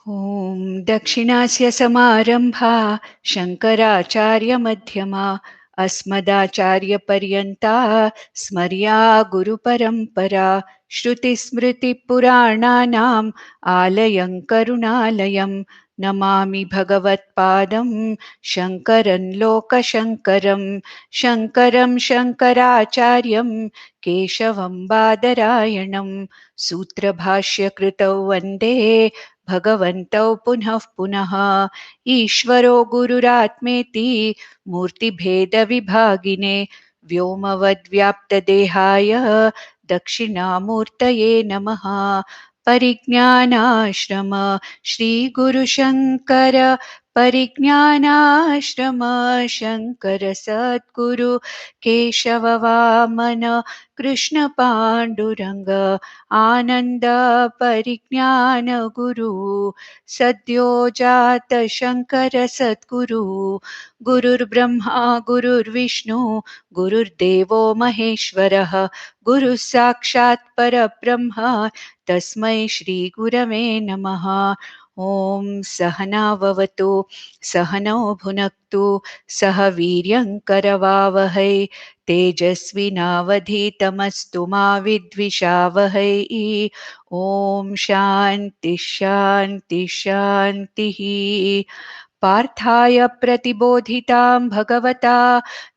ॐ दक्षिणास्य समारम्भा शङ्कराचार्यमध्यमा अस्मदाचार्यपर्यन्ता स्मर्या गुरुपरम्परा श्रुतिस्मृतिपुराणानाम् आलयं करुणालयं नमामि भगवत्पादं शङ्करं लोकशङ्करं शङ्करं शङ्कराचार्यं केशवं बादरायणं सूत्रभाष्यकृतौ वन्दे भगवन्तौ पुनः पुनः ईश्वरो गुरुरात्मेति मूर्तिभेदविभागिने व्योमवद्व्याप्तदेहाय दक्षिणामूर्तये नमः। परिज्ञानाश्रम श्रीगुरुशङ्कर परिज्ञानाश्रम शङ्कर सद्गुरु केशव वामन कृष्ण पाण्डुरङ्ग आनन्द परिज्ञान गुरु सद्यो जात शङ्कर सद्गुरु गुरुर्ब्रह्मा गुरुर्विष्णु गुरुर्देवो महेश्वरः गुरुः साक्षात् परब्रह्म तस्मै श्रीगुरवे नमः। ॐ सहनाववतु सहनौ भुनक्तु सह वीर्यङ्करवावहै तेजस्विनावधीतमस्तु मा विद्विषावहै। ॐ शान्ति शान्ति शान्तिः। पार्थाय प्रतिबोधितां भगवता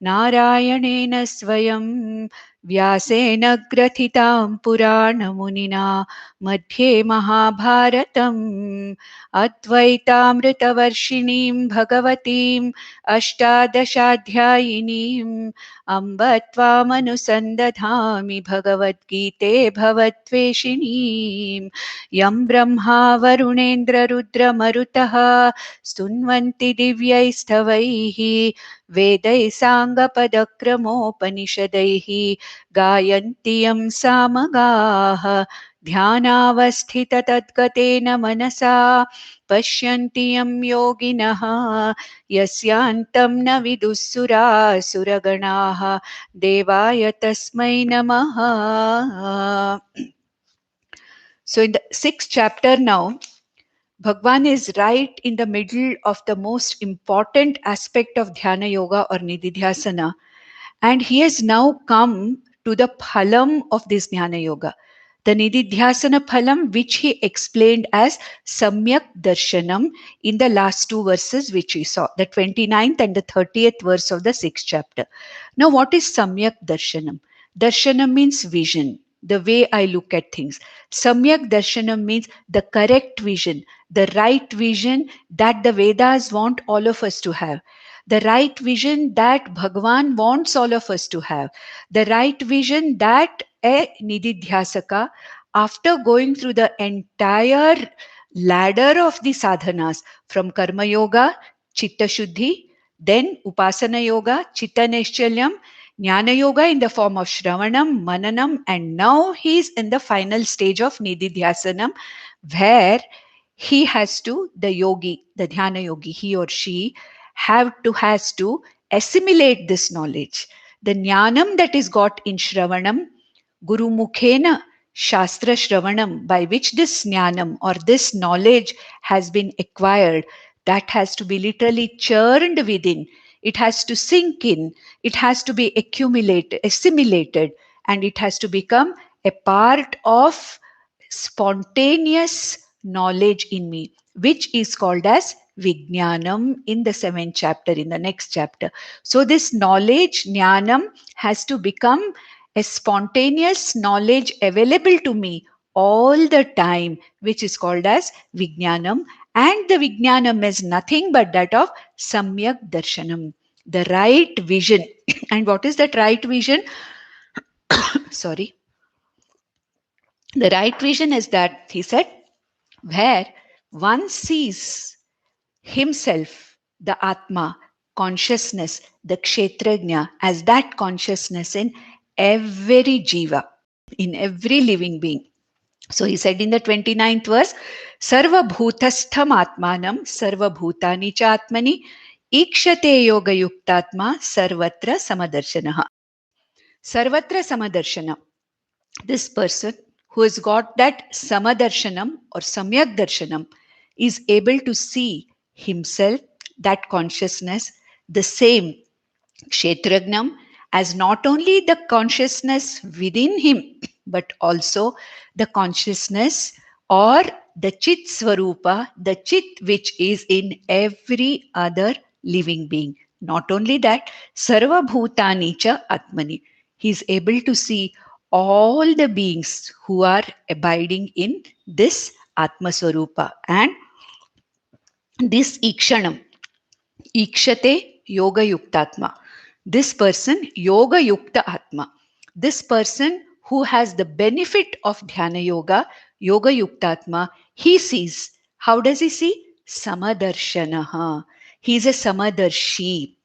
नारायणेन स्वयं व्यासेन ग्रथितां पुराणमुनिना मध्ये महाभारतम् अद्वैतामृतवर्षिणीं भगवतीम् अष्टादशाध्यायिनीम् अम्ब त्वामनुसन्दधामि भगवद्गीते भवद्वेषिणीम् यं ब्रह्मा वरुणेन्द्ररुद्रमरुतः स्तुन्वन्ति दिव्यैस्तवैः वेदैः साङ्गपदक्रमोपनिषदैः गायन्ति यं सामगाः ध्यानावस्थिततद्गतेन मनसा पश्यन्ति यं योगिनः यस्यान्तं न विदुःसुरासुरगणाः देवाय तस्मै नमः. So in the 6th chapter now, Bhagwan is right in the middle of the most important aspect of Dhyana Yoga or Nididhyasana, and he has now come to the phalam of this Dhyana Yoga. The Nididhyasana phalam, which he explained as Samyak Darshanam in the last two verses which we saw, the 29th and the 30th verse of the 6th chapter. Now, what is Samyak Darshanam? Darshanam means vision, the way I look at things. Samyak Darshanam means the correct vision, the right vision that the Vedas want all of us to have. The right vision that Bhagwan wants all of us to have. The right vision that a Nididhyasaka, after going through the entire ladder of the sadhanas from Karma Yoga, Chitta Shuddhi, then Upasana Yoga, Chitta Nishchalyam, Jnana Yoga in the form of Shravanam, Mananam, and now he is in the final stage of Nididhyasanam, where he has to, the yogi, the Dhyana yogi, he or she has to assimilate this knowledge. The Jnanam that is got in Shravanam, Guru Mukhena Shastra Shravanam, by which this Jnanam or this knowledge has been acquired, that has to be literally churned within. It has to sink in, it has to be accumulated, assimilated, and it has to become a part of spontaneous knowledge in me, which is called as Vijnanam in the 7th chapter, in the next chapter. So this knowledge, Jnanam, has to become a spontaneous knowledge available to me all the time, which is called as Vijnanam. And the Vijnanam is nothing but that of Samyak Darshanam, the right vision. And what is that right vision? Sorry. The right vision is that, he said, where one sees himself, the Atma, consciousness, the Kshetrajna, as that consciousness in every jiva, in every living being. So he said in the 29th verse, Sarva bhutastham atmanam sarva bhutani cha atmani ikshate yoga yuktatma sarvatra samadarshanaha. Sarvatra samadarshana. This person who has got that samadarshanam or samyak darshanam is able to see himself, that consciousness, the same Kshetragnam, as not only the consciousness within him, but also the consciousness or the Chit Swarupa, the Chit which is in every other living being. Not only that, Sarva Bhutani cha Atmani. He is able to see all the beings who are abiding in this Atma Swarupa. And this Ikshanam, Ikshate Yoga Yuktatma. This person, Yoga Yukta Atma. This person who has the benefit of Dhyana Yoga, Yoga Yuktatma, he sees. How does he see? Samadarshanaha. He is a Samadarshi,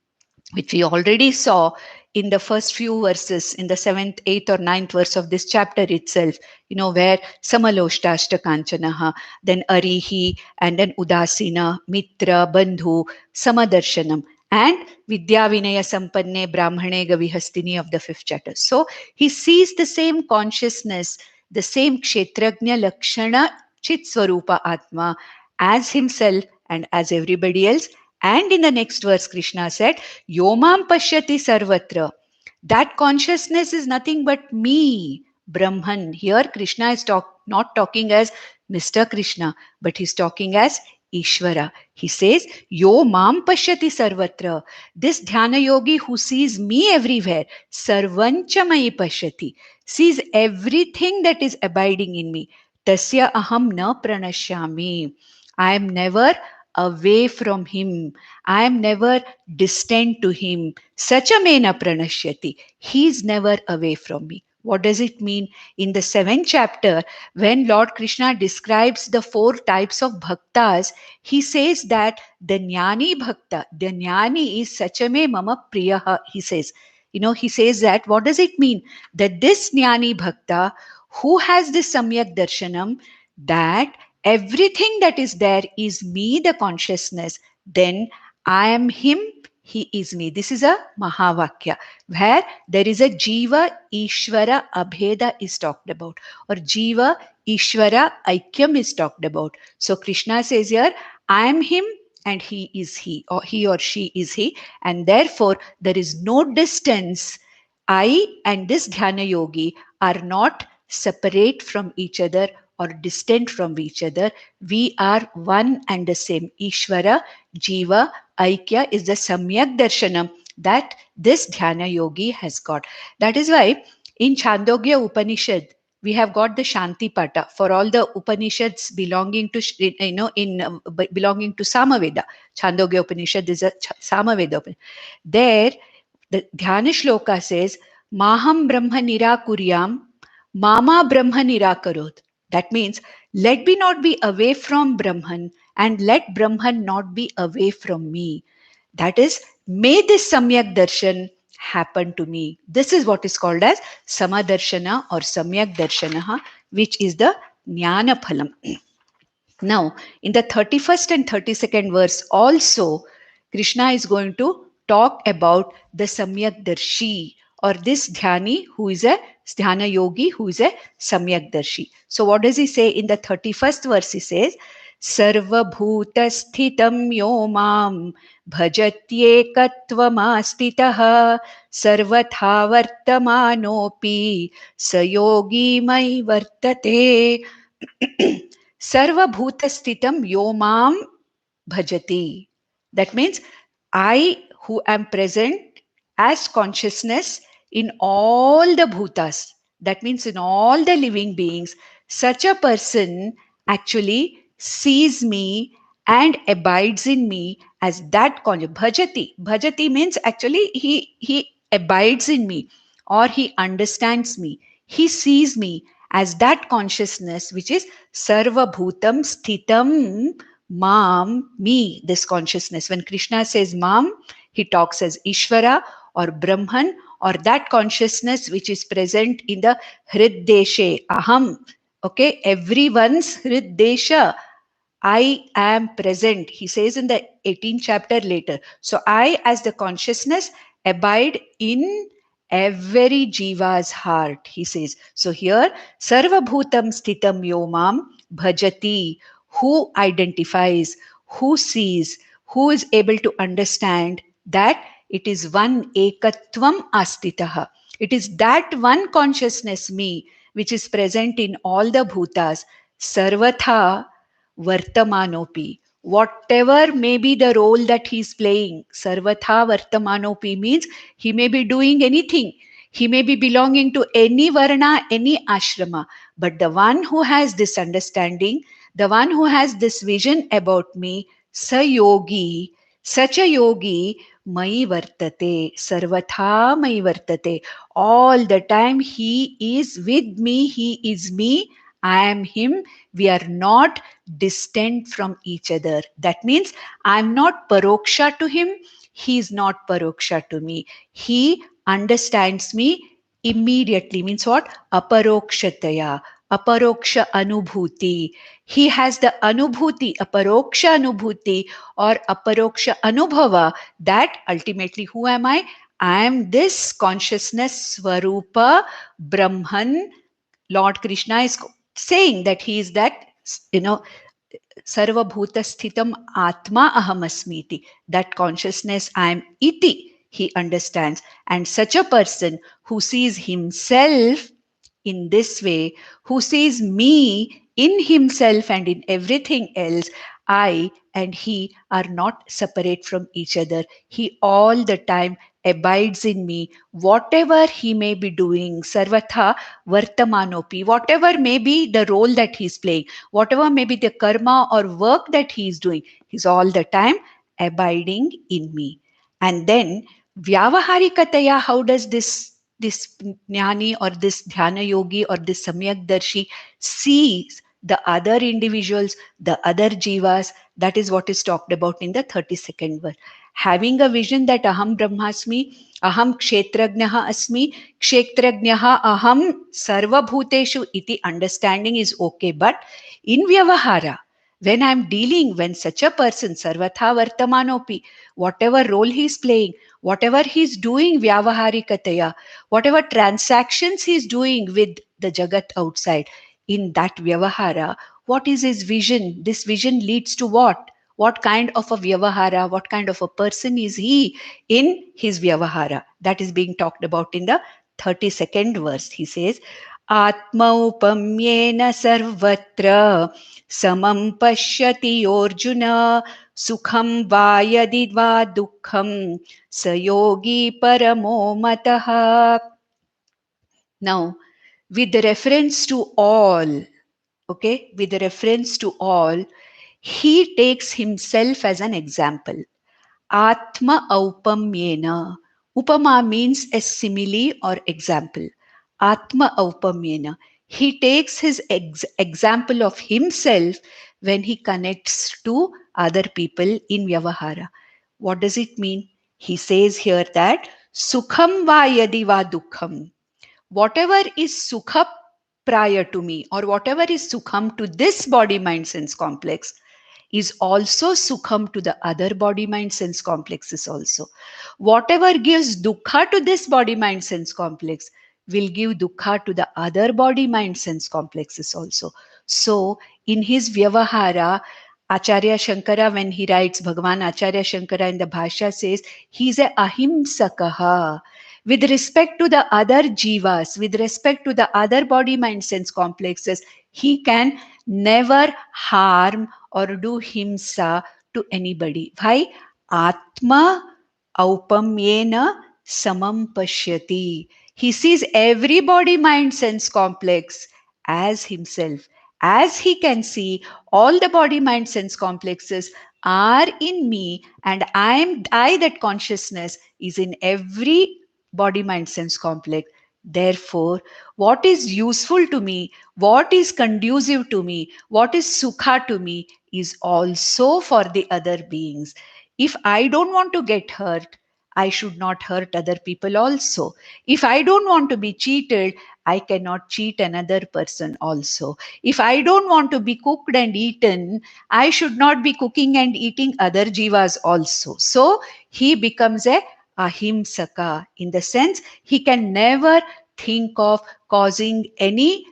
which we already saw in the first few verses, in the 7th, 8th, or 9th verse of this chapter itself, where Samaloshtashtha Kanchanaha, then Arihi, and then Udasina, Mitra, Bandhu, Samadarshanam, and Vidya Vinaya Sampanne Brahmane Gavihastini of the 5th chapter. So he sees the same consciousness, the same Kshetrajna Lakshana Chit Swarupa Atma as himself and as everybody else. And in the next verse, Krishna said, Yomam Pashyati Sarvatra. That consciousness is nothing but me, Brahman. Here, Krishna is not talking as Mr. Krishna, but he's talking as Ishvara. He says, Yo Mam Pashyati Sarvatra. This Dhyana Yogi who sees me everywhere, Sarvancha Pashyati, sees everything that is abiding in me. Tasya Aham Na Pranashyami. I am never away from him. I am never distant to him. Sachamena pranashyati. He is never away from me. What does it mean? In the 7th chapter, when Lord Krishna describes the 4 types of bhaktas, he says that the jnani bhakta, the jnani is sachame mama priyaha, he says. He says that, what does it mean? That this jnani bhakta, who has this samyak darshanam, that everything that is there is me, the consciousness, then I am him, he is me. This is a Mahavakya where there is a Jiva Ishvara Abheda is talked about, or Jiva Ishvara Aikyam is talked about. So Krishna says here, I am him and he is he, or he or she is he, and therefore there is no distance. I and this Dhyana Yogi are not separate from each other or distant from each other. We are one and the same. Ishvara, Jiva, Aikya is the Samyak Darshanam that this Dhyana Yogi has got. That is why in Chandogya Upanishad, we have got the Shanti Pata for all the Upanishads belonging to, belonging to Samaveda. Chandogya Upanishad is a Samaveda. There, the Dhyana Shloka says, Maham Brahma Nirakuryam, Mama Brahma Nirakarot. That means, let me not be away from Brahman and let Brahman not be away from me. That is, may this Samyak Darshan happen to me. This is what is called as Samadarshana or Samyak Darshana, which is the Jnana Phalam. Now, in the 31st and 32nd verse also, Krishna is going to talk about the Samyak Darshi, or this Dhyani who is a Dhyana Yogi who is a Samyak Darshi. So what does he say in the 31st verse? He says, Sarva Bhuta Sthitam Yomam Bhajatyekattvamastitaha Sarvatha Vartamanopi Sayogi Mai Vartate. Sarva-bhuta sthitam yomam bhajati. That means I who am present as consciousness in all the bhutas. That means in all the living beings. Such a person actually sees me and abides in me as that conscious. Bhajati. Bhajati means actually he abides in me, or he understands me. He sees me as that consciousness which is Sarva Bhutam Sthitam Mam, me, this consciousness. When Krishna says Mam, he talks as Ishvara or Brahman, or that consciousness which is present in the Hriddeshe, Aham. Okay, everyone's Hriddesha. I am present, he says in the 18th chapter later. So I, as the consciousness, abide in every jiva's heart, he says. So here, Sarva Bhutam Sthitam Yomam Bhajati, who identifies, who sees, who is able to understand that it is one ekatvam astitaha. It is that one consciousness, me, which is present in all the bhutas, sarvatha vartamanopi. Whatever may be the role that he is playing, sarvatha vartamanopi means he may be doing anything. He may be belonging to any varna, any ashrama. But the one who has this understanding, the one who has this vision about me, sa yogi, such a yogi, mai vartate, sarvatha mai vartate. All the time he is with me, he is me, I am him. We are not distant from each other. That means I am not paroksha to him, he is not paroksha to me. He understands me immediately. Means what? Aparokshataya, aparoksha anubhuti. He has the anubhuti, aparoksha anubhuti or aparoksha anubhava, that ultimately who am I? I am this consciousness Swarupa Brahman. Lord Krishna is saying that he is that, you know, Sarva Bhuta Sthitam Atma Ahamasmiti. That consciousness I am iti, he understands. And such a person who sees himself in this way, who sees me in himself and in everything else, I and he are not separate from each other. He all the time abides in me, whatever he may be doing, sarvatha vartamanopi, whatever may be the role that he's playing, whatever may be the karma or work that he's doing, he's all the time abiding in me. And then vyavaharikataya, how does this jnani or this dhyana yogi or this samyak darshi sees the other individuals, the other jivas? That is what is talked about in the 32nd verse. Having a vision that aham brahmasmi, aham kshetrajnaha asmi, kshetrajnaha aham sarvabhuteshu iti understanding is okay. But in vyavahara, when I'm dealing, when such a person, sarvatha vartamanopi, whatever role he's playing, whatever he's doing, vyavaharikataya, whatever transactions he's doing with the jagat outside, in that vyavahara, what is his vision? This vision leads to what? What kind of a vyavahara, what kind of a person is he in his vyavahara? That is being talked about in the 32nd verse. He says, Atmaupamyena sarvatra samam pashyati Arjuna sukham va yadi va dukkham sayogi paramo mataha. Now, with the reference to all, okay, with the reference to all, he takes himself as an example. Atma aupamyena. Upama means a simile or example. Atma aupamyena. He takes his example of himself when he connects to other people in Vyavahara. What does it mean? He says here that Sukham va yadi va dukkham. Whatever is Sukha prior to me, or whatever is Sukham to this body mind sense complex, is also Sukham to the other body mind sense complexes also. Whatever gives Dukkha to this body mind sense complex will give Dukkha to the other body mind sense complexes also. So in his Vyavahara, Acharya Shankara, when he writes, Bhagavan Acharya Shankara in the Bhashya says, he's a ahimsakaha. With respect to the other jivas, with respect to the other body mind sense complexes, he can never harm or do himsa to anybody. Why? Atma aupamyena samam pashyati. He sees every body mind sense complex as himself. As he can see, all the body mind sense complexes are in me, and I that consciousness is in every body mind sense complex. Therefore, what is useful to me, what is conducive to me, what is sukha to me is also for the other beings. If I don't want to get hurt, I should not hurt other people also. If I don't want to be cheated, I cannot cheat another person also. If I don't want to be cooked and eaten, I should not be cooking and eating other jivas also. So he becomes a ahimsaka, in the sense he can never think of causing any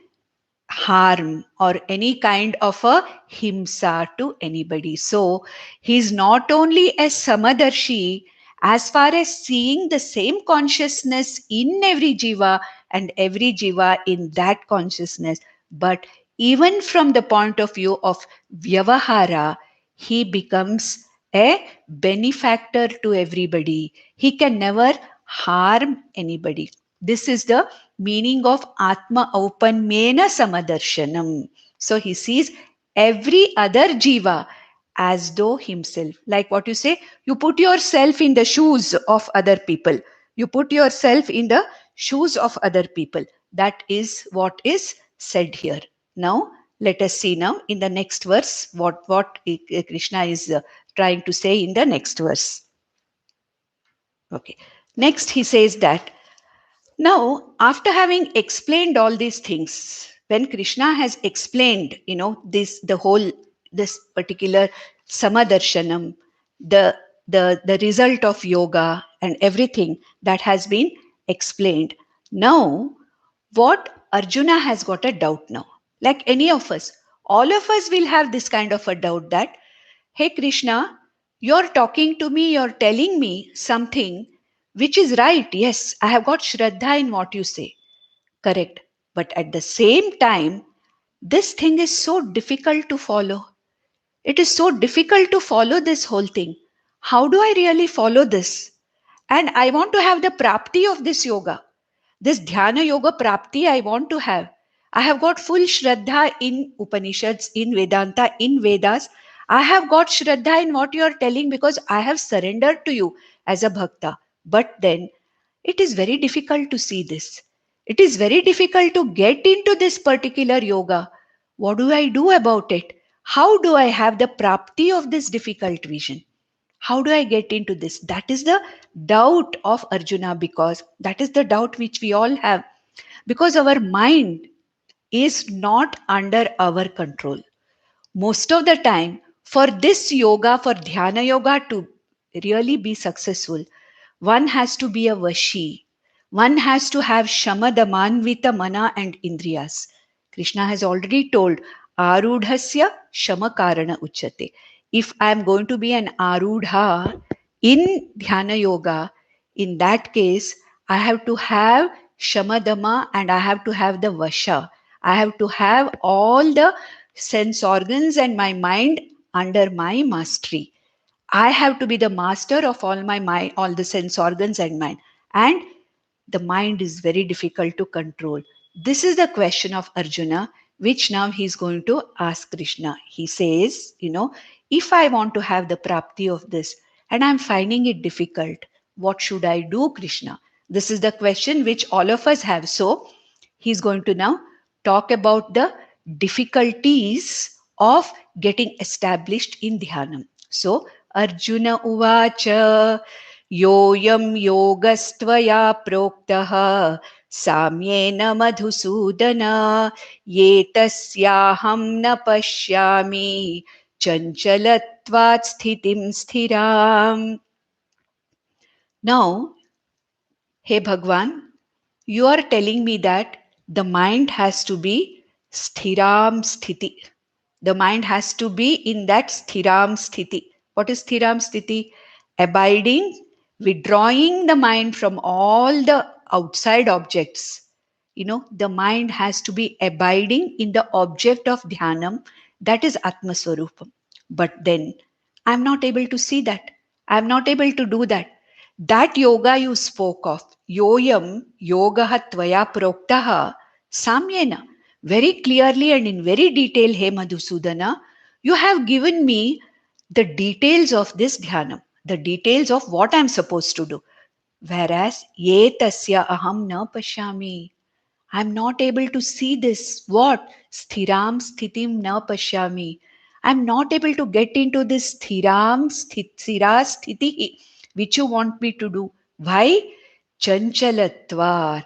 harm or any kind of a himsa to anybody. So he's not only a Samadarshi as far as seeing the same consciousness in every jiva and every jiva in that consciousness, but even from the point of view of Vyavahara, he becomes a benefactor to everybody. He can never harm anybody. This is the meaning of Atma Aupanmena Samadarshanam. So he sees every other jiva as though himself. Like what you say, you put yourself in the shoes of other people. You put yourself in the shoes of other people. That is what is said here. Now, let us see now in the next verse what Krishna is trying to say in the next verse. Okay. Next, he says that now, after having explained all these things, when Krishna has explained, the whole, this particular Samadarshanam, the result of yoga and everything that has been explained. Now, what Arjuna has got a doubt now. Like any of us, all of us will have this kind of a doubt that, hey Krishna, you're talking to me, you're telling me something which is right. Yes, I have got Shraddha in what you say. Correct. But at the same time, this thing is so difficult to follow. It is so difficult to follow this whole thing. How do I really follow this? And I want to have the prapti of this yoga. This dhyana yoga prapti I want to have. I have got full shraddha in Upanishads, in Vedanta, in Vedas. I have got shraddha in what you are telling because I have surrendered to you as a bhakta. But then it is very difficult to see this. It is very difficult to get into this particular yoga. What do I do about it? How do I have the prapti of this difficult vision? How do I get into this? That is the doubt of Arjuna, because that is the doubt which we all have, because our mind is not under our control. Most of the time, for this yoga, for dhyana yoga to really be successful, one has to be a vashi. One has to have shama-damanvita mana and indriyas. Krishna has already told, arudhasya shama-karana uchate. If I am going to be an arudha in dhyana yoga, in that case, I have to have shamadama and I have to have the vasha. I have to have all the sense organs and my mind under my mastery. I have to be the master of all my mind, all the sense organs and mind. And the mind is very difficult to control. This is the question of Arjuna, which now he's going to ask Krishna. He says, if I want to have the prapti of this and I'm finding it difficult, what should I do, Krishna? This is the question which all of us have. So he's going to now talk about the difficulties of getting established in dhyanam. So Arjuna uvacha योऽयं योगस्त्वया प्रोक्तः साम्येन मधुसूदन एतस्याहं न पश्यामि चञ्चलत्वात् स्थितिं स्थिराम्. Now, hey Bhagwan, you are telling me that the mind has to be sthiram sthiti. The mind has to be in that sthiram sthiti. What is sthiram sthiti? Abiding, withdrawing the mind from all the outside objects. The mind has to be abiding in the object of dhyanam, that is Atma Swarupam. But then I'm not able to see that. I'm not able to do that. That yoga you spoke of, yoyam yogaha tvaya proktaha samyena, very clearly and in very detail, He Madhusudana, you have given me the details of this dhyanam, the details of what I'm supposed to do. Whereas, ye tasya aham na pashyami, I'm not able to see this. What? Sthiram sthitim na pashyami. I'm not able to get into this stira sthiti, which you want me to do. Why? Chanchalatvat.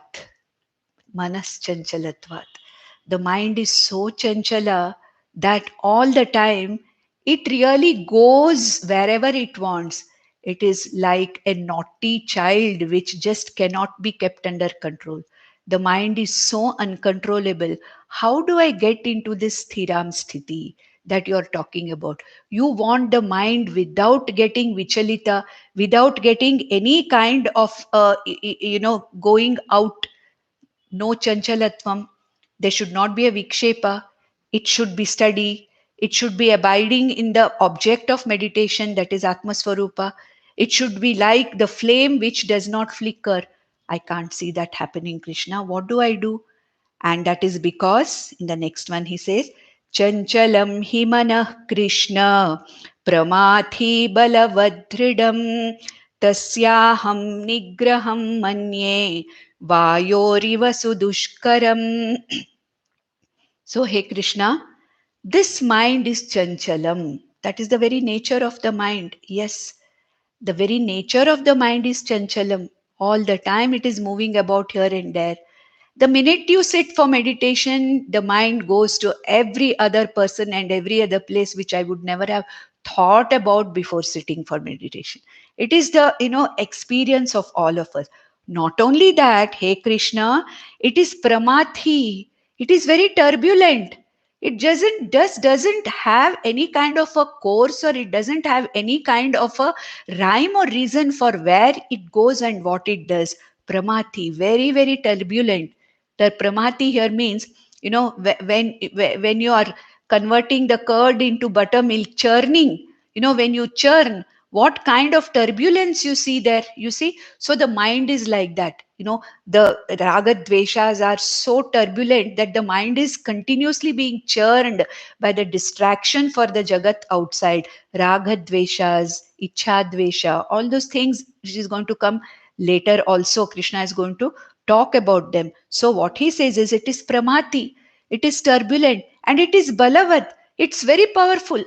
Manas chanchalatvat. The mind is so chanchala that all the time it really goes wherever it wants. It is like a naughty child which just cannot be kept under control. The mind is so uncontrollable. How do I get into this Sthiram Sthiti that you're talking about? You want the mind without getting Vichalita, without getting any kind of, going out. No chanchalatvam. There should not be a vikshepa. It should be steady. It should be abiding in the object of meditation, that is Atmaswarupa. It should be like the flame which does not flicker. I can't see that happening, Krishna. What do I do? And that is because in the next one he says, Chanchalam himana Krishna pramathi balavadridam tasyaham nigraham manye vayoriva sudushkaram. So, hey Krishna, this mind is chanchalam. That is the very nature of the mind. Yes, the very nature of the mind is chanchalam. All the time it is moving about here and there. The minute you sit for meditation, the mind goes to every other person and every other place which I would never have thought about before sitting for meditation. It is the experience of all of us. Not only that, hey Krishna, it is pramathi. It is very turbulent. It doesn't have any kind of a course, or it doesn't have any kind of a rhyme or reason for where it goes and what it does. Pramathi, very, very turbulent. The pramati here means, when you are converting the curd into buttermilk, churning, when you churn, what kind of turbulence you see there, you see. So the mind is like that. The raga dveshas are so turbulent that the mind is continuously being churned by the distraction for the jagat outside. Raga dveshas, ichha dvesha, all those things which is going to come later also. Krishna is going to talk about them. So what he says is, it is pramati, it is turbulent, and it is balavat. It's very powerful.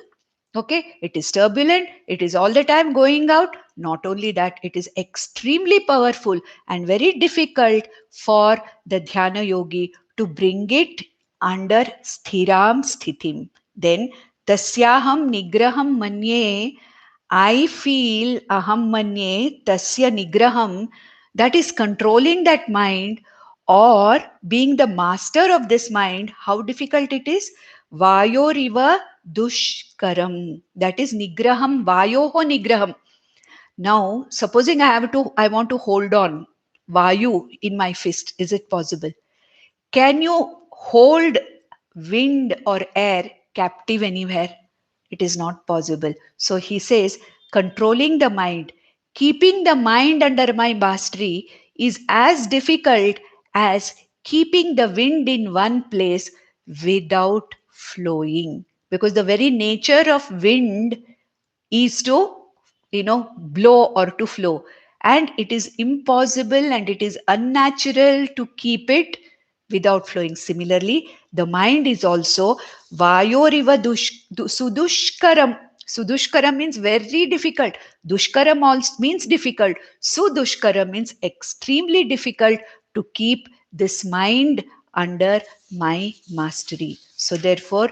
Okay, it is turbulent, it is all the time going out. Not only that, it is extremely powerful and very difficult for the dhyana yogi to bring it under sthiram sthithim. Then tasyaham nigraham manye, I feel aham manye tasya nigraham, that is controlling that mind or being the master of this mind. How difficult it is? Vayoriva dushkaram. That is nigraham, vayoho nigraham. Now, supposing I want to hold on vayu in my fist. Is it possible? Can you hold wind or air captive anywhere? It is not possible. So he says, controlling the mind, keeping the mind under my mastery is as difficult as keeping the wind in one place without flowing. Because the very nature of wind is to blow or to flow, and it is impossible and it is unnatural to keep it without flowing. Similarly, the mind is also vayoriva sudushkaram. Sudushkaram means very difficult. Dushkaram also means difficult. Sudushkaram means extremely difficult to keep this mind under my mastery. So therefore,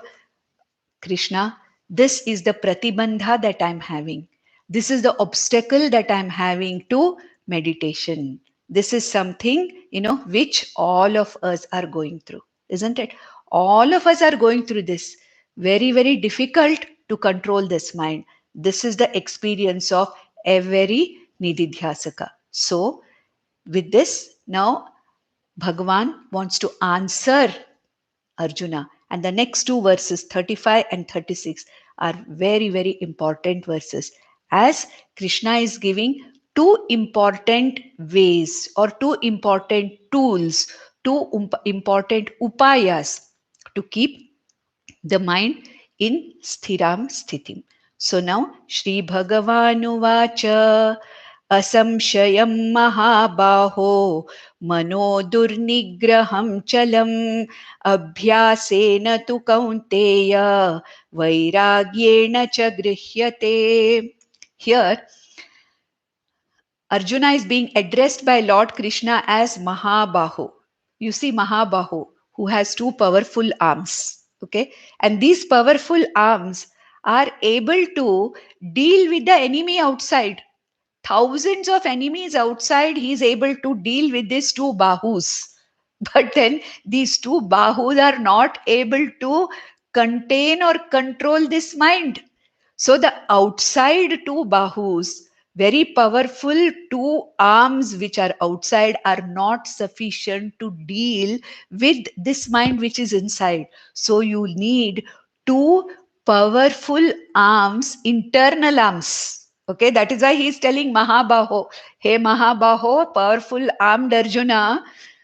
Krishna, this is the pratibandha that I'm having. This is the obstacle that I'm having to meditation. This is something, which all of us are going through, isn't it? All of us are going through this. Very, very difficult to control this mind. This is the experience of every nididhyasaka. So, with this, now Bhagavan wants to answer Arjuna. And the next two verses, 35 and 36, are very, very important verses. As Krishna is giving two important ways or two important tools, two important upayas to keep the mind in sthiram sthitim. So now, Shri Bhagavanuvacha असंशयं महाबाहो मनो दुर्निग्रहं चलम् अभ्यासेन तु कौन्तेय वैराग्येण च गृह्यते. Here, Arjuna is being addressed by Lord Krishna as Mahabaho. You see, Mahabaho, who has two powerful arms. Okay, and these powerful arms are able to deal with the enemy outside. Thousands of enemies outside, he is able to deal with these two bahus. But then these two bahus are not able to contain or control this mind. So the outside two bahus, very powerful two arms which are outside, are not sufficient to deal with this mind which is inside. So you need two powerful arms, internal arms. Okay, that is why he is telling Mahabaho, hey Mahabaho, powerful armed Arjuna,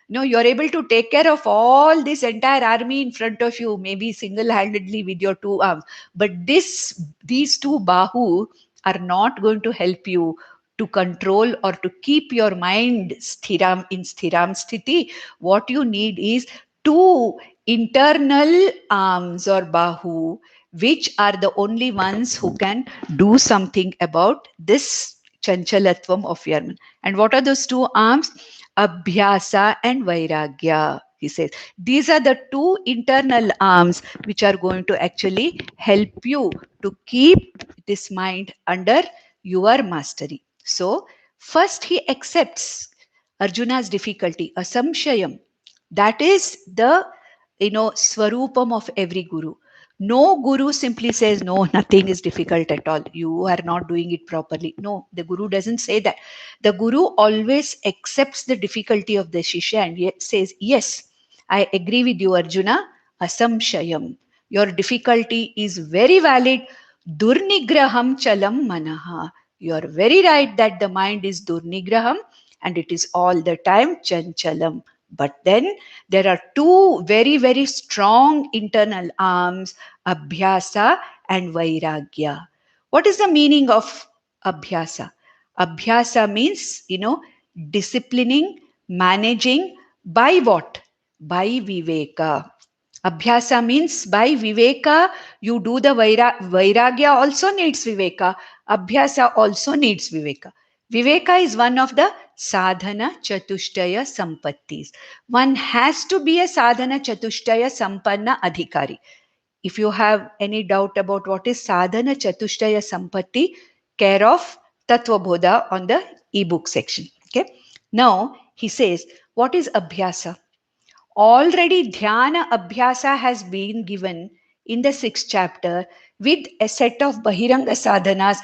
no, you're able to take care of all this entire army in front of you, maybe single-handedly with your two arms. But these two bahu are not going to help you to control or to keep your mind sthiram in sthiram sthiti. What you need is two internal arms or bahu, which are the only ones who can do something about this chanchalatvam of your mind. And what are those two arms? Abhyasa and Vairagya, he says. These are the two internal arms which are going to actually help you to keep this mind under your mastery. So, first he accepts Arjuna's difficulty, asamshayam. That is the swarupam of every guru. No guru simply says, no, nothing is difficult at all. You are not doing it properly. No, the guru doesn't say that. The guru always accepts the difficulty of the shishya and yet says, yes, I agree with you, Arjuna. Asamshayam. Your difficulty is very valid. Durnigraham chalam manaha. You are very right that the mind is durnigraham and it is all the time chanchalam. But then there are two very, very strong internal arms, Abhyasa and Vairagya. What is the meaning of Abhyasa? Abhyasa means, disciplining, managing by what? By Viveka. Abhyasa means by Viveka, you do the Vairagya also needs Viveka. Abhyasa also needs Viveka. Viveka is one of the sadhana chatushtaya sampattis. One has to be a sadhana chatushtaya sampanna adhikari. If you have any doubt about what is sadhana chatushtaya sampatti, care of Tatvabodha on the ebook section. Okay. Now he says, what is abhyasa? Already dhyana abhyasa has been given in the 6th chapter with a set of bahiranga sadhanas,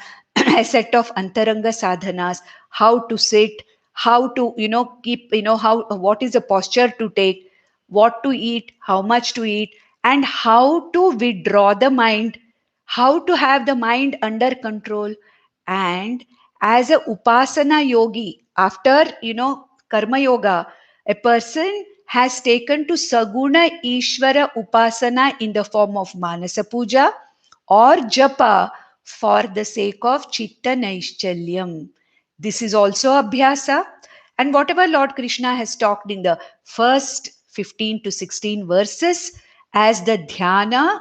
a set of antaranga sadhanas, how to sit, how to, keep, how, what is the posture to take, what to eat, how much to eat, and how to withdraw the mind, how to have the mind under control. And as a upasana yogi, after, karma yoga, a person has taken to Saguna Ishvara Upasana in the form of Manasa Puja or Japa for the sake of Chitta Naishchalyam. This is also Abhyasa. And whatever Lord Krishna has talked in the first 15 to 16 verses as the Dhyana,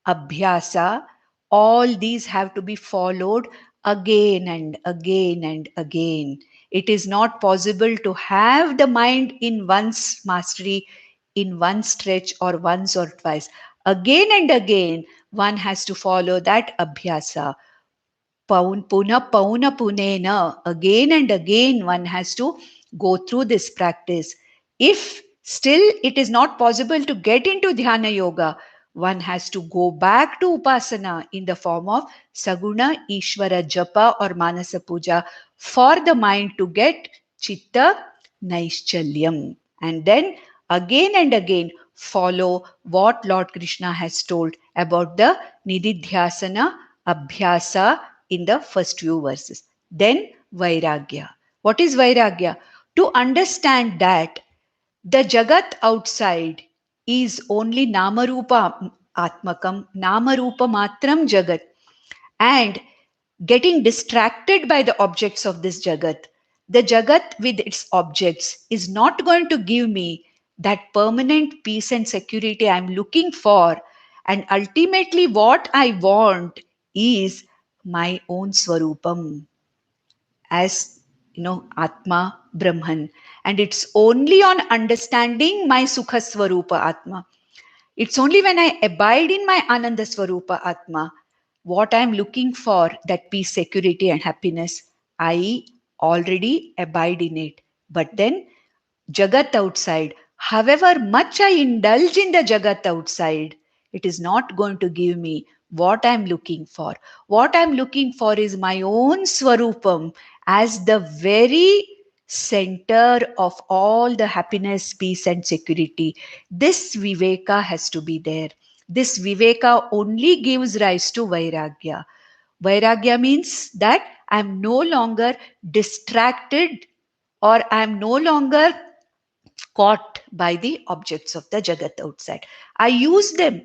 Abhyasa, all these have to be followed again and again and again. It is not possible to have the mind in one's mastery in one stretch or once or twice. Again and again, one has to follow that abhyasa. Pauna punena. Again and again, one has to go through this practice. If still it is not possible to get into dhyana yoga, one has to go back to upasana in the form of saguna, ishvara, japa or manasa puja for the mind to get chitta naischalyam. And then again and again follow what Lord Krishna has told about the nididhyasana, abhyasa in the first few verses. Then Vairagya. What is Vairagya? To understand that the Jagat outside is only Namarupa Atmakam, Namarupa Matram Jagat, and getting distracted by the objects of this Jagat. The Jagat with its objects is not going to give me that permanent peace and security I'm looking for. And ultimately, what I want is my own Swarupam as Atma Brahman. And it's only on understanding my Sukha Swarupa Atma. It's only when I abide in my Ananda Swarupa Atma, what I'm looking for, that peace, security, and happiness, I already abide in it. But then, Jagat outside, However much I indulge in the Jagat outside, it is not going to give me what I'm looking for. What I'm looking for is my own Swarupam as the very center of all the happiness, peace, and security. This Viveka has to be there. This Viveka only gives rise to Vairagya. Vairagya means that I'm no longer distracted, or I'm no longer caught by the objects of the Jagat outside. I use them.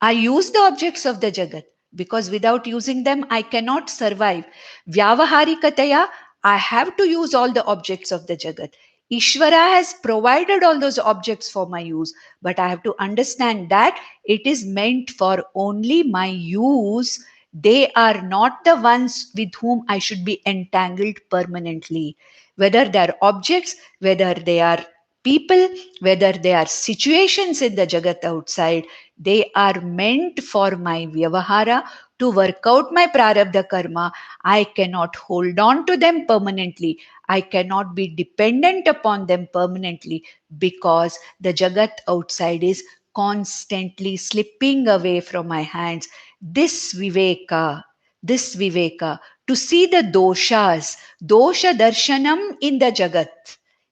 I use the objects of the Jagat because without using them, I cannot survive. Vyavaharikataya, I have to use all the objects of the Jagat. Ishvara has provided all those objects for my use, but I have to understand that it is meant for only my use. They are not the ones with whom I should be entangled permanently. Whether they are objects, whether they are people, whether they are situations in the Jagat outside, they are meant for my Vyavahara to work out my Prarabdha Karma. I cannot hold on to them permanently. I cannot be dependent upon them permanently because the Jagat outside is constantly slipping away from my hands. This Viveka, to see the doshas, dosha darshanam in the Jagat,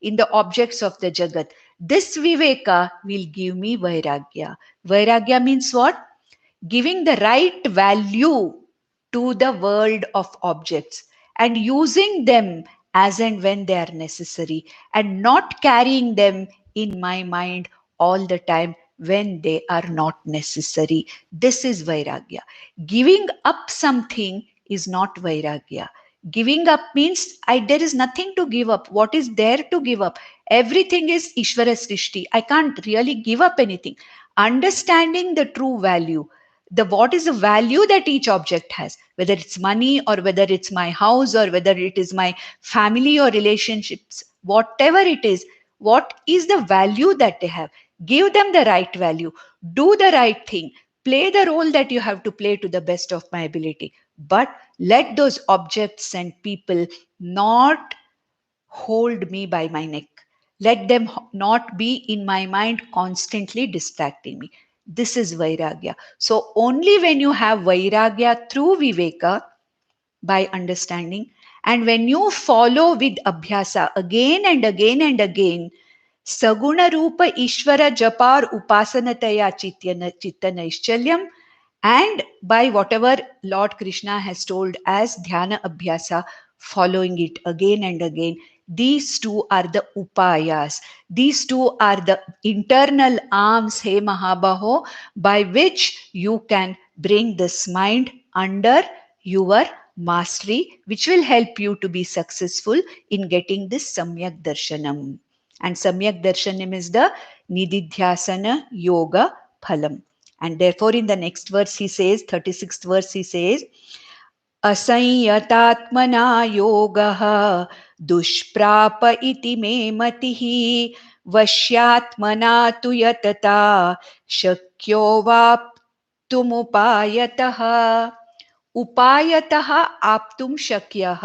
in the objects of the Jagat. This Viveka will give me Vairagya. Vairagya means what? Giving the right value to the world of objects and using them as and when they are necessary and not carrying them in my mind all the time when they are not necessary. This is Vairagya. Giving up something is not Vairagya. Giving up means there is nothing to give up. What is there to give up? Everything is Ishvara Srishti. I can't really give up anything. Understanding the true value, the what is the value that each object has, whether it's money or whether it's my house or whether it is my family or relationships, whatever it is, what is the value that they have? Give them the right value, do the right thing, play the role that you have to play to the best of my ability, but let those objects and people not hold me by my neck. Let them not be in my mind constantly distracting me. This is Vairagya. So, only when you have Vairagya through Viveka, by understanding, and when you follow with Abhyasa again and again and again, Saguna Rupa Ishvara Japar Upasanataya Chitta Naishchalyam, and by whatever Lord Krishna has told as Dhyana Abhyasa, following it again and again. These two are the upayas. These two are the internal arms, He Mahabaho, by which you can bring this mind under your mastery, which will help you to be successful in getting this Samyak Darshanam. And Samyak Darshanam is the Nididhyasana Yoga Phalam. And therefore, in the next verse, he says, 36th verse, he says, असंयतात्मना योगः दुष्प्राप इति मे मतिः वश्यात्मना तु यतता शक्यो वाप्तुमुपायतः उपायतः आप्तुं शक्यः.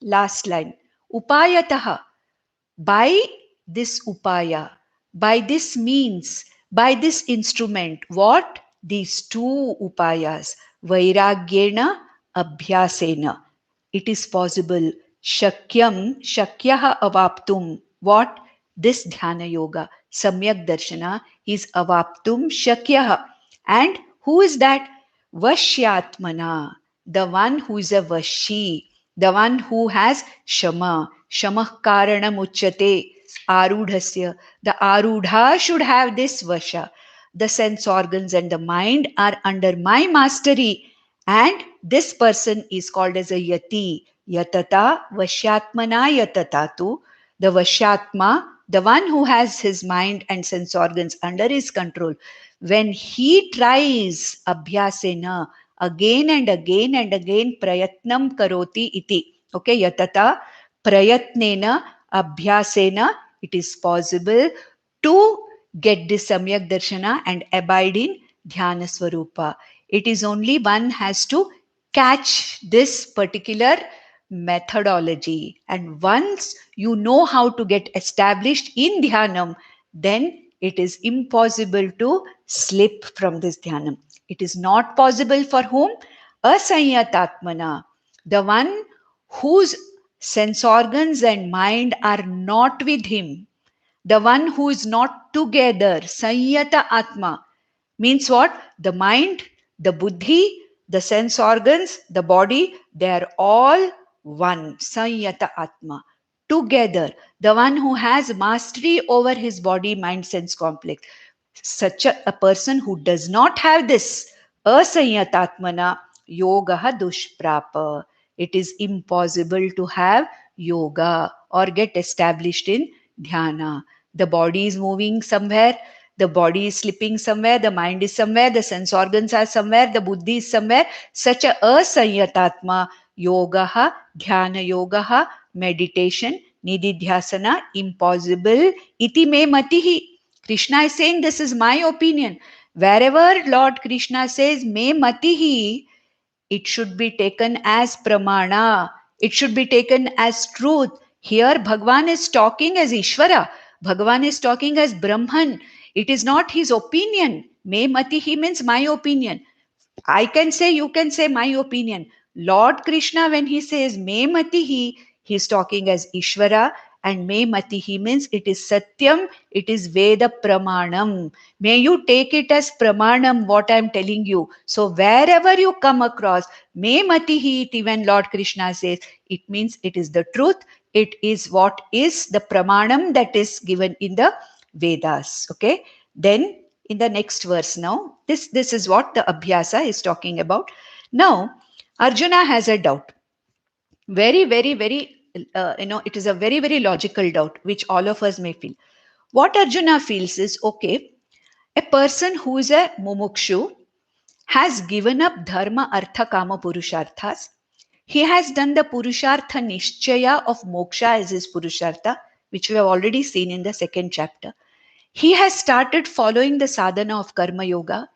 Last line. Upayatah. By this upaya, by this means, by this instrument, what? These two upayas, Vairagyena, Abhyasena. It is possible. Shakyam, Shakyaha avaptum. What? This Dhyana Yoga, Samyak Darshana is avaptum Shakyaha. And who is that? Vashyatmana, the one who is a Vashi, the one who has Shama. Shamah Karanam Uchyate Arudhasya. The Arudha should have this Vasha. The sense organs and the mind are under my mastery, and this person is called as a Yati. Yatata Vashyatmana Yatatatu. The Vashyatma, the one who has his mind and sense organs under his control, when he tries Abhyasena again and again and again, Prayatnam Karoti iti. Okay, Yatata Prayatnena Abhyasena, it is possible to get this Samyak Darshana and abide in Dhyana Swarupa. It is only one has to catch this particular methodology. And once you know how to get established in Dhyanam, then it is impossible to slip from this dhyanam. It is not possible for whom? Asanyatatmana, the one whose sense organs and mind are not with him, the one who is not together. Sanyata Atma means what? The mind, the buddhi, the sense organs, the body, they are all one. Sanyata Atma. Together. The one who has mastery over his body, mind, sense complex. Such a person who does not have this, asanyatatmana yogaha dushprapa. It is impossible to have yoga or get established in dhyana. The body is moving somewhere, the body is slipping somewhere, the mind is somewhere, the sense organs are somewhere, the buddhi is somewhere. Such a asanyatatma yogaha, dhyana yogaha, meditation, nididhyasana, impossible. Iti me matihi. Krishna is saying, this is my opinion. Wherever Lord Krishna says, me matihi, it should be taken as pramana. It should be taken as truth. Here, Bhagwan is talking as Ishvara. Bhagwan is talking as Brahman. It is not his opinion. Me matihi means my opinion. I can say, you can say my opinion. Lord Krishna, when he says me matihi, he is talking as Ishvara, and me matihi means it is Satyam, it is Veda Pramanam. May you take it as Pramanam, what I am telling you. So wherever you come across me matihi, even Lord Krishna says, it means it is the truth. It is what is the Pramanam that is given in the Vedas. Okay. Then in the next verse now, this is what the Abhyasa is talking about. Now, Arjuna has a doubt. Very, it is a very logical doubt, which all of us may feel. What Arjuna feels is, okay, a person who is a mumukshu has given up dharma, artha, kama, purusharthas. He has done the purushartha nishchaya of moksha as his purushartha, which we have already seen in the second chapter. He has started following the sadhana of karma yoga.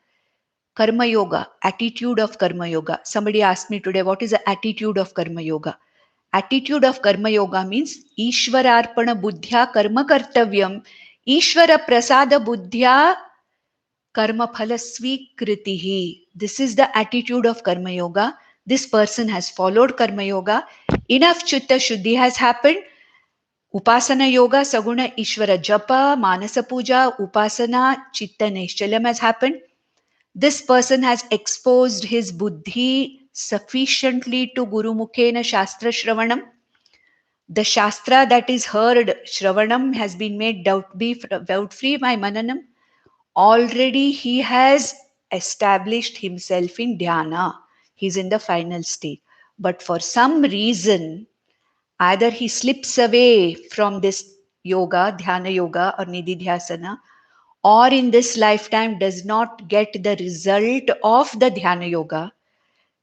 Karma yoga, attitude of karma yoga. Somebody asked me today, what is the attitude of karma yoga? Attitude of karma yoga means Ishwararpana buddhya karma kartavyam, Ishwara prasada buddhya karma phala svikritihi. This is the attitude of karma yoga. This person has followed karma yoga. Enough chitta shuddhi has happened. Upasana yoga, saguna ishvara japa, manasa puja, upasana, chitta nishchalam has happened. This person has exposed his buddhi sufficiently to Guru Mukhena Shastra Shravanam. The Shastra that is heard, Shravanam, has been made doubt free by Mananam. Already he has established himself in Dhyana. He's in the final state. But for some reason, either he slips away from this yoga, Dhyana yoga or Nididhyasana, or in this lifetime does not get the result of the Dhyana yoga.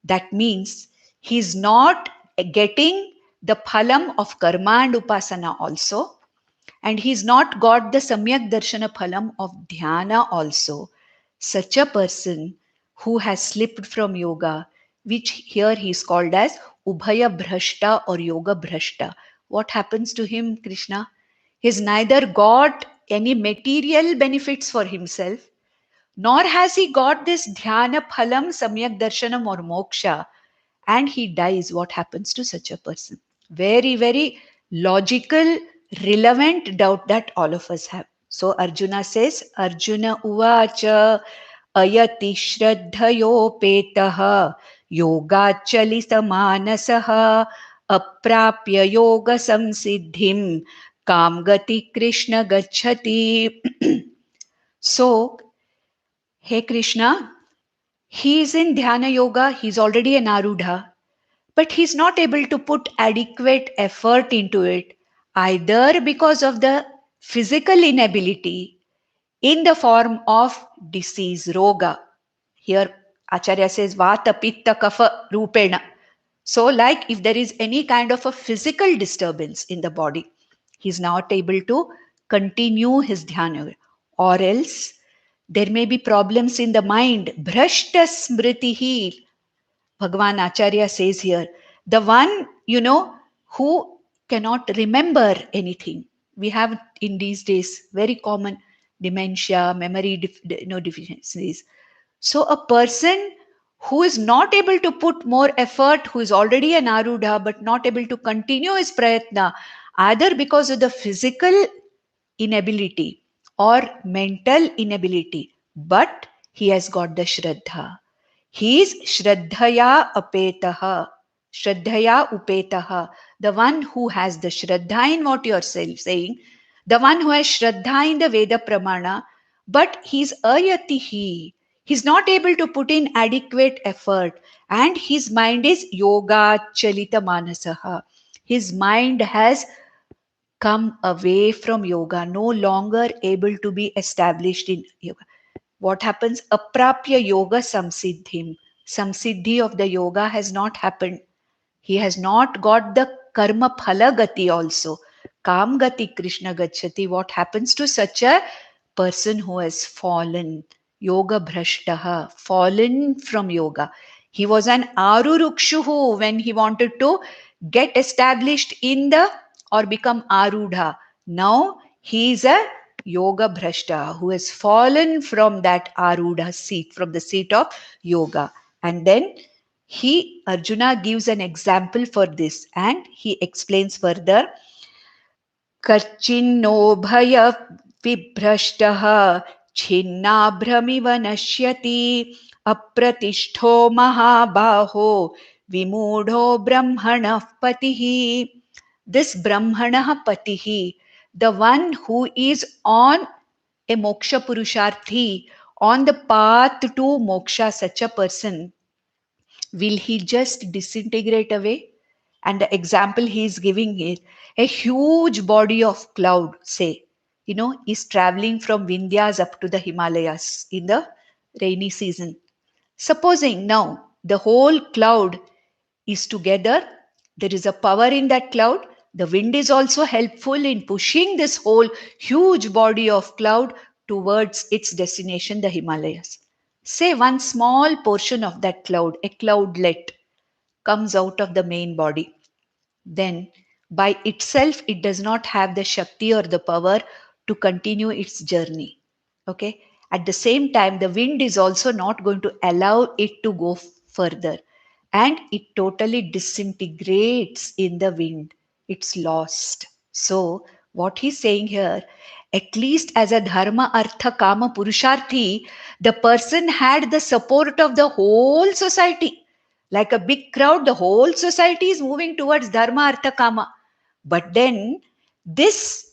That means he's not getting the phalam of karma and upasana also, and he's not got the samyak darshana phalam of dhyana also. Such a person who has slipped from yoga, which here he is called as ubhaya bhrashta or yoga bhrashta. What happens to him, Krishna? He's neither got any material benefits for himself, nor has he got this dhyana phalam, samyak darshanam or moksha, and he dies. What happens to such a person? Very logical, relevant doubt that all of us have. So Arjuna says, Arjuna uvacha ayati shraddhayopetaha yogachalita manasaha aprapya yoga samsiddhim kamgati krishna gachati. So, hey Krishna, he is in dhyana yoga, he's already an arudha, but he's not able to put adequate effort into it, either because of the physical inability in the form of disease, roga. Here Acharya says vata, pitta, kapha, rupena. So like if there is any kind of a physical disturbance in the body, he's not able to continue his dhyana. Or else there may be problems in the mind. Bhrashta smritihi, Bhagavan Acharya says here, the one, who cannot remember anything. We have in these days, very common. dementia, memory deficiencies. So a person who is not able to put more effort, who is already an arudha but not able to continue his prayatna, either because of the physical inability or mental inability, but he has got the shraddha. He is shraddhaya apetaha. Shraddhaya upetaha. The one who has the shraddha in what you are saying, the one who has shraddha in the Veda Pramana, but he's ayatihi. He's not able to put in adequate effort, and his mind is yoga chalita manasaha. His mind has come away from yoga, no longer able to be established in yoga. What happens? Aprapya yoga samsiddhim. Samsiddhi of the yoga has not happened. He has not got the karma phala gati also. Kam gati Krishna gachati. What happens to such a person who has fallen? Yoga bhrashtaha, fallen from yoga. He was an arurukshuhu when he wanted to get established in the or become arudha. Now he is a yoga bhrashta who has fallen from that arudha seat, from the seat of yoga. And then Arjuna gives an example for this and he explains further. Karchinno bhaya vibhrashtah छिन्नाभ्रमिव नश्यति अप्रतिष्ठो महाबाहो विमूढ़ो ब्रह्मणः पतिः. This brahmanah patihi, the one who is on a moksha purusharthi, on the path to moksha, such a person, will he just disintegrate away? And the example he is giving is a huge body of cloud, say, is traveling from Vindhyas up to the Himalayas in the rainy season. Supposing now the whole cloud is together, there is a power in that cloud. The wind is also helpful in pushing this whole huge body of cloud towards its destination, the Himalayas. Say one small portion of that cloud, a cloudlet, comes out of the main body. Then by itself, it does not have the Shakti or the power to continue its journey. Okay. At the same time, the wind is also not going to allow it to go further, and it totally disintegrates in the wind. It's lost. So, what he's saying here, at least as a dharma, artha, kama, purusharthi, the person had the support of the whole society. Like a big crowd, the whole society is moving towards dharma, artha, kama. But then this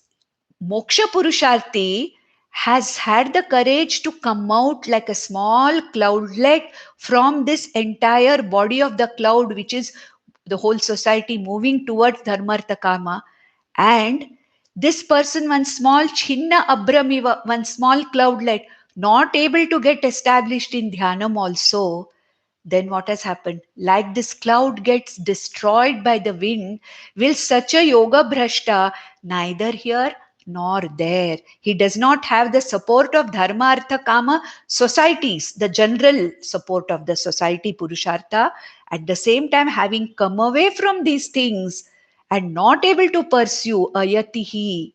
moksha purusharthi has had the courage to come out like a small cloudlet from this entire body of the cloud, which is the whole society moving towards dharmartha kama. And this person, one small chinna abramiva, one small cloudlet, not able to get established in dhyanam also, then what has happened? Like this cloud gets destroyed by the wind, will such a yoga bhrashta neither here nor there. He does not have the support of dharma, artha, kama societies, the general support of the society, purushartha. At the same time, having come away from these things and not able to pursue ayatihi,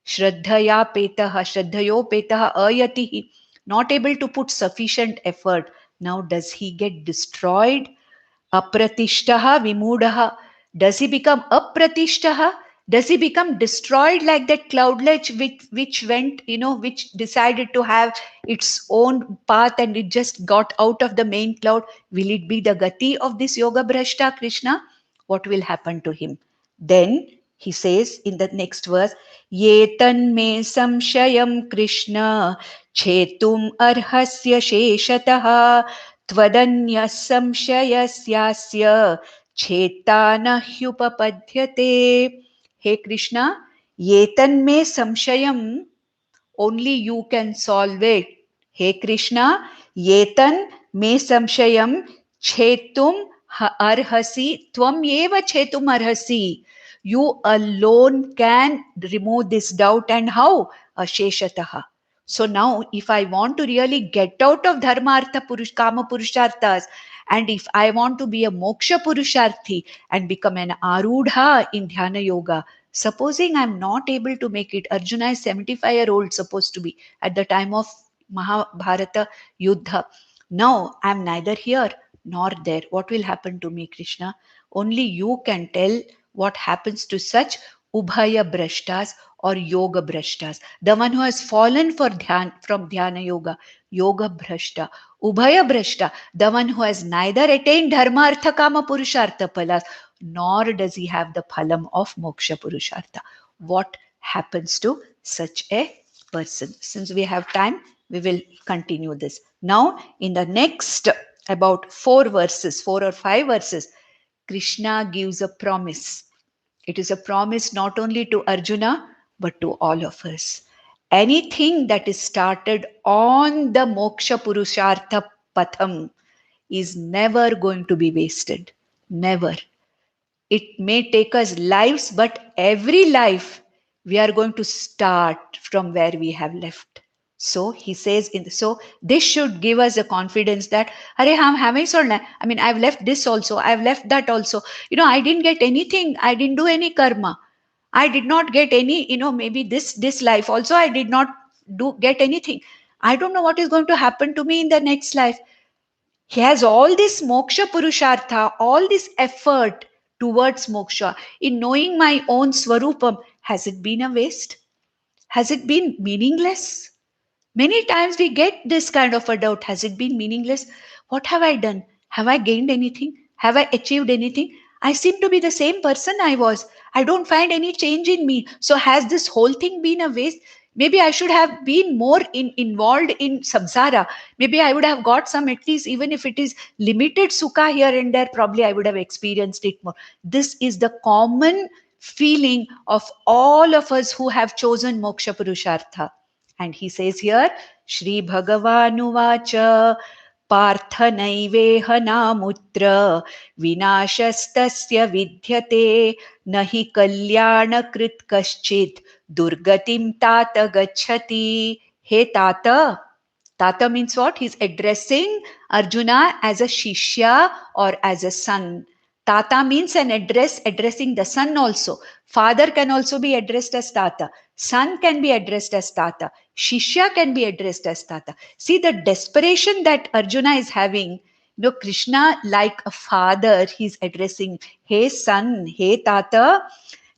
shraddhaya petaha, shraddhayo petaha ayatihi, not able to put sufficient effort. Now, does he get destroyed? Apratishtaha vimudaha. Does he become apratishtaha? Does he become destroyed like that cloudlet which went, which decided to have its own path and it just got out of the main cloud? Will it be the gati of this yoga bhrashta, Krishna? What will happen to him? Then he says in the next verse, Yetan me samshayam Krishna chetum arhasya sheshataha त्वदन्यः संशयस्यास्य चेता न ह्युपपद्यते. Hey Krishna, yetanme samshayam, only you can solve it. Hey Krishna, yetan me samshayam chetum arhasi, tvam eva chetum arhasi. You alone can remove this doubt. And how? Asheshataha. So now, if I want to really get out of dharma, artha, kama, purusharthas, and if I want to be a moksha purusharthi and become an arudha in dhyana yoga, Supposing I'm not able to make it, Arjuna is 75-year-old supposed to be at the time of Mahabharata Yuddha. Now I'm neither here nor there. What will happen to me, Krishna? Only you can tell what happens to such Ubhaya Brashtas or Yoga Brashtas. The one who has fallen from Dhyana Yoga, Yoga Brashta. Ubhaya Brashta, the one who has neither attained Dharma Artha Kama Purushartha Phalas, nor does he have the phalam of Moksha Purushartha. What happens to such a person? Since we have time, we will continue this. Now, in the next about 4 verses, 4 or 5 verses, Krishna gives a promise. It is a promise not only to Arjuna, but to all of us. Anything that is started on the Moksha Purushartha Patham is never going to be wasted. Never. It may take us lives, but every life we are going to start from where we have left. So he says, so this should give us a confidence that, Hare, I mean, I've left this also, I've left that also. I didn't get anything. I didn't do any karma. I did not get any, maybe this life also I did not get anything. I don't know what is going to happen to me in the next life. He has all this moksha purushartha, all this effort towards moksha. In knowing my own swarupam, has it been a waste? Has it been meaningless? Many times we get this kind of a doubt. Has it been meaningless? What have I done? Have I gained anything? Have I achieved anything? I seem to be the same person I was. I don't find any change in me. So has this whole thing been a waste? Maybe I should have been more involved in samsara. Maybe I would have got some, at least even if it is limited sukha here and there, probably I would have experienced it more. This is the common feeling of all of us who have chosen moksha purushartha. And he says here, Shri Bhagawanuvacha पार्थनैवेह नामुत्र विनाशस्तस्य विद्यते न हि कल्याणकृत् कश्चित् दुर्गतिं तात गच्छति. Hey Tata. Tata means what? He's addressing Arjuna as a shishya or as a son. Tata means an address, addressing the son also. Father can also be addressed as Tata. Son can be addressed as Tata. Shishya can be addressed as Tata. See the desperation that Arjuna is having. Krishna, like a father, he's addressing, hey son, hey Tata,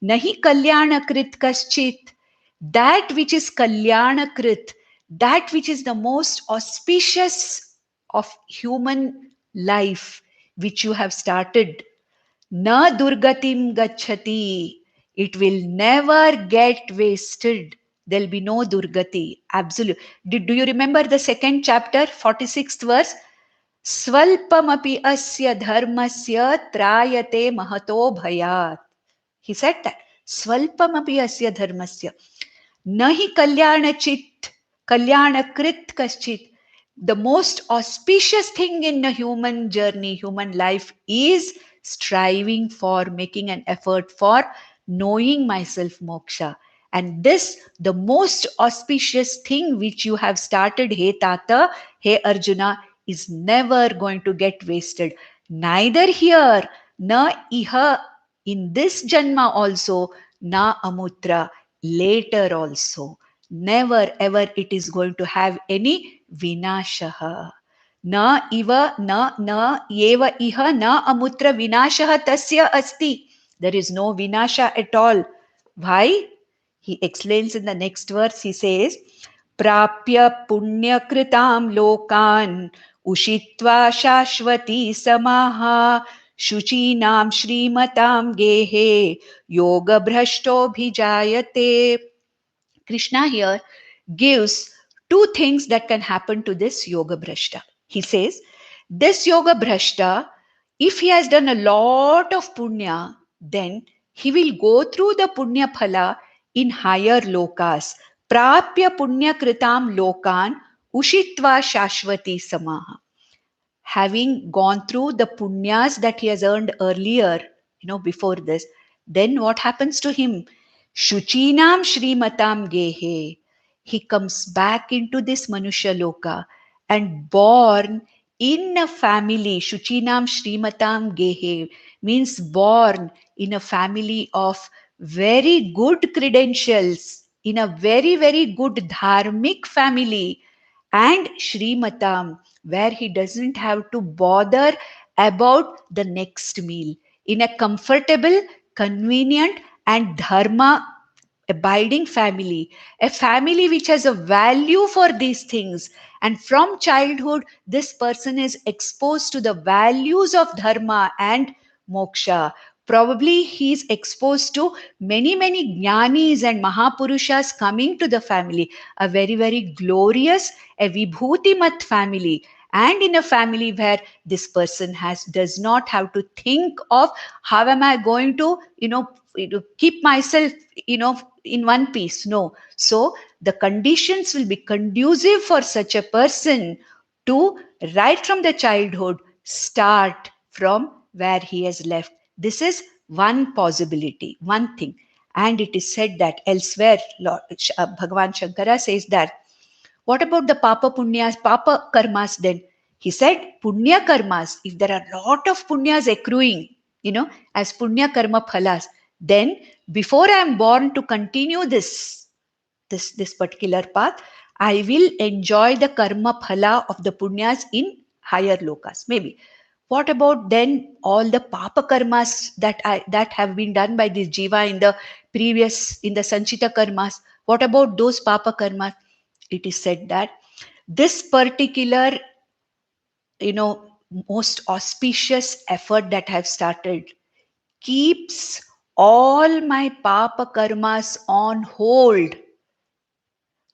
nahi kalyanakrit kaschit. That which is kalyanakrit, that which is the most auspicious of human life, which you have started, na durgatim gachati, it will never get wasted. There'll be no durgati. Absolute. Do you remember the second chapter, 46th verse? Swalpamapi asya dharmasya trayate mahato bhayat. He said that. Swalpamapi asya dharmasya. Nahi kalyanachit, kalyanakrit kaschit. The most auspicious thing in the human journey, human life, is striving for, making an effort for knowing myself moksha. And this, the most auspicious thing which you have started, hey Tata, hey Arjuna, is never going to get wasted. Neither here, na iha, in this janma also, na amutra, later also. Never ever it is going to have any vinashaha. Na iva, na eva iha, na amutra vinashaha tasya asti. There is no vinasha at all. Why? He explains in the next verse. He says, Prapya punya kritam lokan ushitva shashvati samaha शुचीनां श्रीमतां गेहे योग भ्रष्टोभिजायते. Krishna here gives two things that can happen to this yoga bhrashta. He says, this yoga bhrashta, if he has done a lot of punya, then he will go through the punya phala in higher lokas. Prapya punya kritam lokan ushitva shashvati samaha. Having gone through the punyas that he has earned earlier, before this, then what happens to him? Shuchinam Shrimatam Gehe. He comes back into this Manusha Loka and born in a family. Shuchinam Shrimatam Gehe means born in a family of very good credentials, in a very, very good dharmic family, and Srimatam, where he doesn't have to bother about the next meal, in a comfortable, convenient, and dharma abiding family, a family which has a value for these things. And from childhood, this person is exposed to the values of dharma and moksha. Probably he is exposed to many, many jnanis and mahapurushas coming to the family, a very, very glorious, a vibhutimat family. And in a family where this person does not have to think of how am I going to, keep myself, in one piece. No. So the conditions will be conducive for such a person to, right from the childhood, start from where he has left. This is one possibility, one thing. And it is said that elsewhere, Bhagavan Shankara says that, what about the Papa Punyas, Papa Karmas then? He said, Punya Karmas, if there are a lot of Punyas accruing, as Punya Karma Phalas, then before I am born to continue this particular path, I will enjoy the Karma Phala of the Punyas in higher lokas, maybe. What about then all the Papa Karmas that have been done by this Jiva in the Sanchita Karmas? What about those Papa Karmas? It is said that this particular, most auspicious effort that I have started keeps all my papa karmas on hold.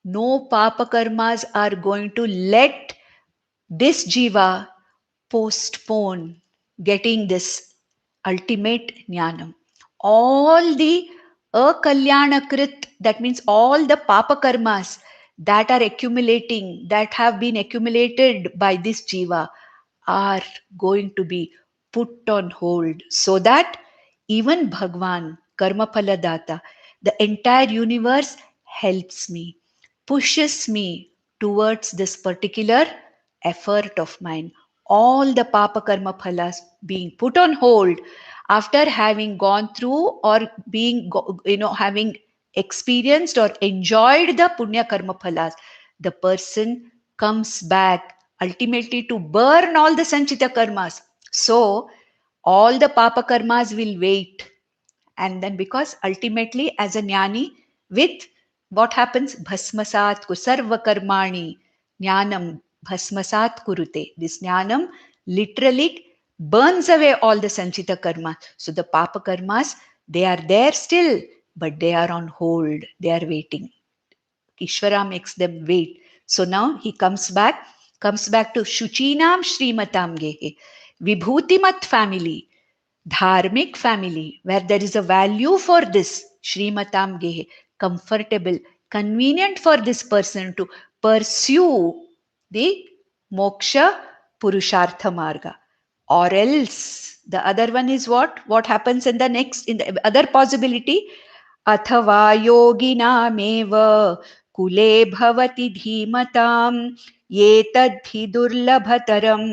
No papa karmas are going to let this jiva postpone getting this ultimate jnanam. All the akalyanakrit, that means all the papa karmas that are accumulating, that have been accumulated by this jiva, are going to be put on hold, so that even Bhagwan, Karma Phaladata, the entire universe helps me, pushes me towards this particular effort of mine. All the Papa Karma Phalas being put on hold after having gone through, or having experienced or enjoyed the Punya Karma Phalas, the person comes back ultimately to burn all the Sanchita Karmas. So, all the Papa Karmas will wait. And then, because ultimately, as a jnani, with what happens? Bhasmasat ku sarva karmani jnanam bhasmasat kurute. This jnanam literally burns away all the Sanchita karma. So the Papa karmas, they are there still, but they are on hold. They are waiting. Ishvara makes them wait. So now he comes back to Shuchinam Shrimatam Gehe, Vibhutimat family, dharmic family, where there is a value for this Shrimatam Gehe, comfortable, convenient for this person to pursue the moksha purushartha marga. Or else, the other one is what? What happens in the other possibility? अथवा योगिनामेव कुले भवति धीमतां ये तद्धि दुर्लभतरं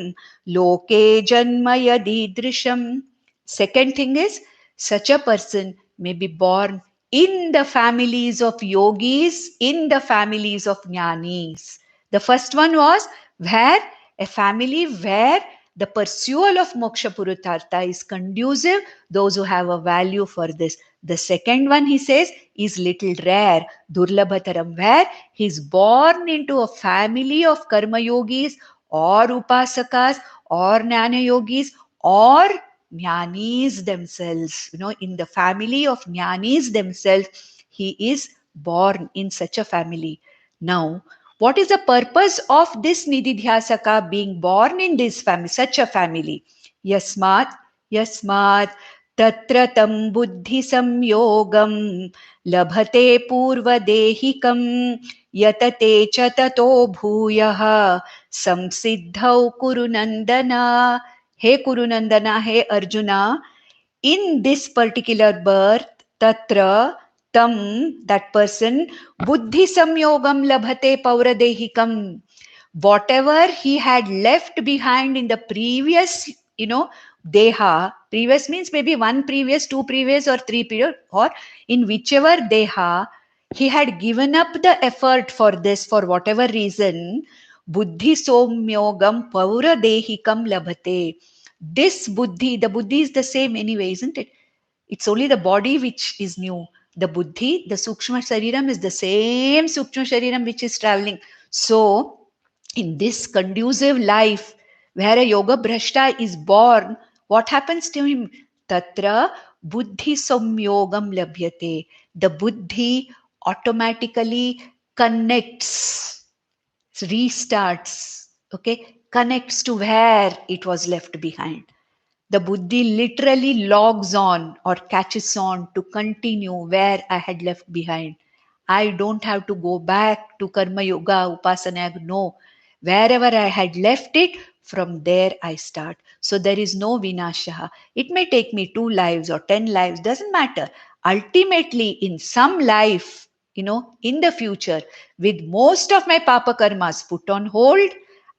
लोके जन्म यदीदृशम्. Second thing is, such a person may be born in the families of yogis, in the families of jnanis. The first one was where a family where the pursuit of moksha purushartha is conducive, those who have a value for this. The second one, he says, is little rare, durlabhataram, where he is born into a family of karma yogis or upasakas or jnana yogis or jnanis themselves. In the family of jnanis themselves, he is born in such a family. Now, what is the purpose of this Nididhyasaka being born in this family, such a family? Yasmat तत्र तं बुद्धि संयोगं लभते पूर्वदेहिकं यतते च ततो भूयः संसिद्धौ कुरुनन्दना. हे कुरुनन्दना, हे arjuna, in this particular birth, tatra tam, that person, buddhi samyogam labhate pauradehikam. Whatever he had left behind in the previous, deha, previous means maybe one previous, two previous, or three period, or in whichever deha he had given up the effort for this for whatever reason, buddhi somyogam paura dehikam labhate. This buddhi, the buddhi is the same anyway, isn't it? It's only the body which is new. The buddhi, the sukshma shariram is the same sukshma shariram which is traveling. So, in this conducive life where a yoga bhrashta is born, what happens to him? Tatra buddhi samyogam labhyate. The buddhi automatically connects, restarts, okay, connects to where it was left behind. The buddhi literally logs on or catches on to continue where I had left behind. I don't have to go back to karma yoga, upasana. No. Wherever I had left it, from there I start. So there is no vinasha. It may take me 2 lives or 10 lives, doesn't matter. Ultimately, in some life, in the future, with most of my papa karmas put on hold,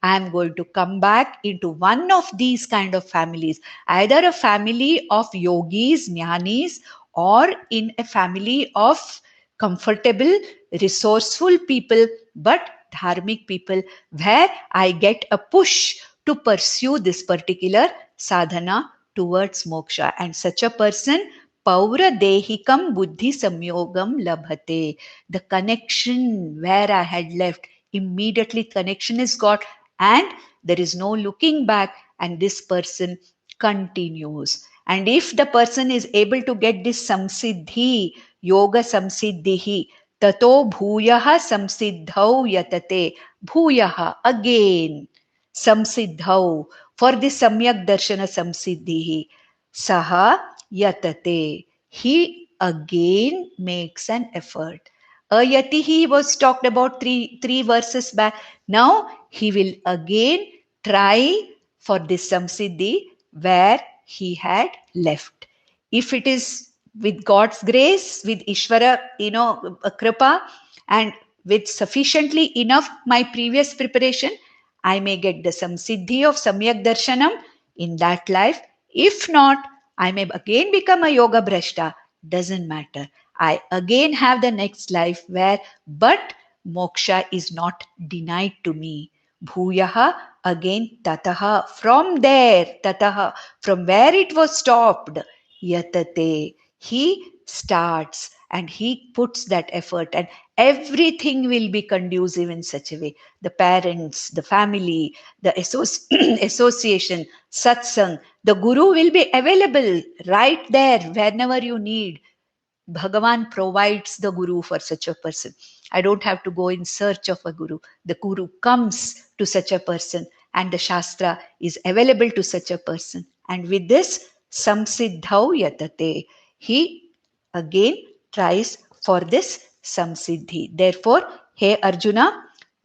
I am going to come back into one of these kind of families, either a family of yogis, jnanis, or in a family of comfortable, resourceful people, but dharmic people, where I get a push to pursue this particular sadhana towards moksha. And such a person, paura dehikam buddhi samyogam labhate. The connection where I had left, immediately connection is got, and there is no looking back, and this person continues. And if the person is able to get this samsiddhi, yoga samsiddhi, tato bhuyaha samsiddhau yatate. Bhuyaha, again, samsiddhau, for this samyak darshana samsiddhi, saha yatate. He again makes an effort. Ayatihi was talked about three verses back. Now he will again try for this samsiddhi where he had left. If it is with God's grace, with Ishvara, kripa, and with sufficiently enough my previous preparation, I may get the samsiddhi of samyak darshanam in that life. If not, I may again become a yoga bhrashta. Doesn't matter. I again have the next life where, but moksha is not denied to me. Bhuyaha, again tataha, from there, tataha, from where it was stopped, yatate, he starts and he puts that effort, and everything will be conducive in such a way. The parents, the family, the association, satsang, the guru will be available right there whenever you need. Bhagavan provides the guru for such a person. I don't have to go in search of a guru. The guru comes to such a person, and the shastra is available to such a person. And with this, samsiddhau yatate. He again tries for this samsiddhi. Therefore, hey Arjuna,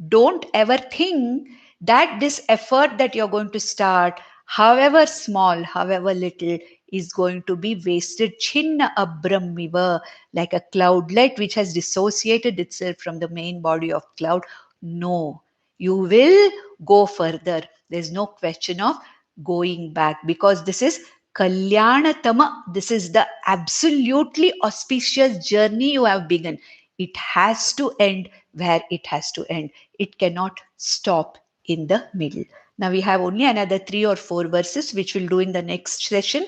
don't ever think that this effort that you're going to start, however small, however little, is going to be wasted. Chinna abramiva, like a cloudlet which has dissociated itself from the main body of cloud. No, you will go further. There's no question of going back, because this is Kalyanatama. This is the absolutely auspicious journey you have begun. It has to end where it has to end. It cannot stop in the middle. Now we have only another 3 or 4 verses, which we'll do in the next session.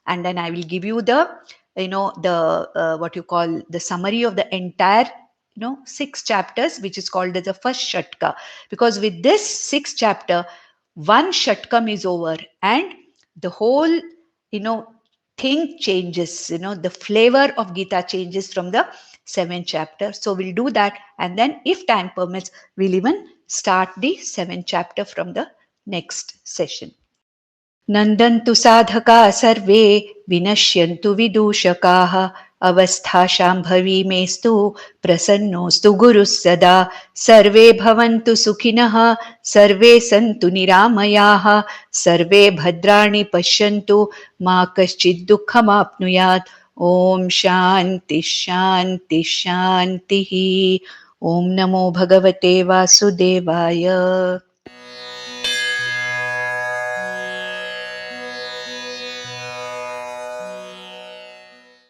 And then I will give you the, what you call the summary of the entire, 6 chapters, which is called as the first Shatka. Because with this 6th chapter, one Shatkam is over, and the whole, thing changes, the flavor of Gita changes from the 7th chapter. So we'll do that. And then if time permits, we'll even start the 7th chapter from the next session. नन्दन्तु sadhaka सर्वे विनश्यन्तु विदूषकाः अवस्थाशाम्भवी मेस्तु प्रसन्नोऽस्तु गुरुः सदा सर्वे भवन्तु सुखिनः सर्वे सन्तु निरामयाः सर्वे भद्राणि पश्यन्तु मा कश्चित् दुःखमाप्नुयात् ॐ शान्ति शान्ति शान्तिः ॐ नमो भगवते वासुदेवाय।